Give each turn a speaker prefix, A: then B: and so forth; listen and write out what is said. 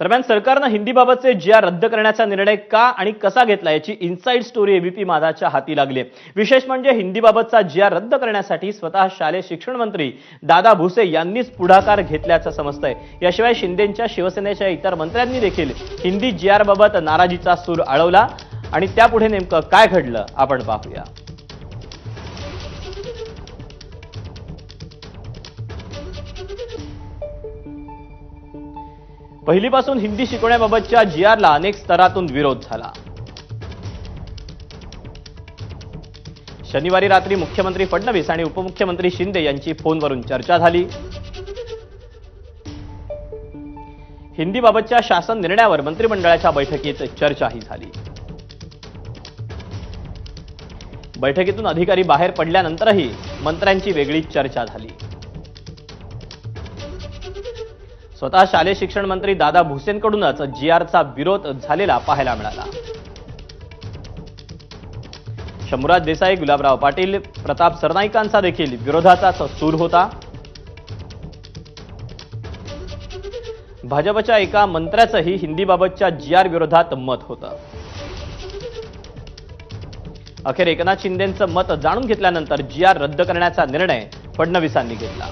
A: दरम्यान सरकारने हिंदीबाबतचे जी.आर रद्द करण्याचा निर्णय का आणि कसा घेतला याची इनसाइड स्टोरी एबीपी माझाच्या हाती लागली आहे। विशेष म्हणजे हिंदीबाबतचा जी.आर रद्द करण्यासाठी स्वतः शालेय शिक्षण मंत्री दादा भुसे यांनीच पुढाकार घेतल्याचं समजतंय। याशिवाय शिंदेंच्या शिवसेनेच्या इतर मंत्र्यांनी देखील हिंदी जी.आर बाबत नाराजीचा सूर आळवला आणि त्यापुढे नेमकं काय घडलं आपण पाहूया। पहिलीपासून हिंदी शिकवण्याबाबतच्या जी.आरला अनेक स्तरातून विरोध झाला। शनिवारी रात्री मुख्यमंत्री फडणवीस आणि उपमुख्यमंत्री शिंदे यांची फोनवरून चर्चा झाली। हिंदीबाबतच्या शासन निर्णयावर मंत्रिमंडळाच्या बैठकीत चर्चाही झाली। बैठकीतून अधिकारी बाहेर पडल्यानंतरही मंत्र्यांची वेगळी चर्चा झाली। स्वतः शालेय शिक्षण मंत्री दादा भुसेंकडूनच जी.आरचा विरोध झालेला पाहायला मिळाला। शंभूराज देसाई, गुलाबराव पाटील, प्रताप सरनाईकांचा देखील विरोधाचाच सूर होता। भाजपच्या एका मंत्र्याचंही हिंदीबाबतच्या जी.आर विरोधात मत होतं। अखेर एकनाथ शिंदेंचं मत जाणून घेतल्यानंतर जी.आर रद्द करण्याचा निर्णय फडणवीसांनी घेतला।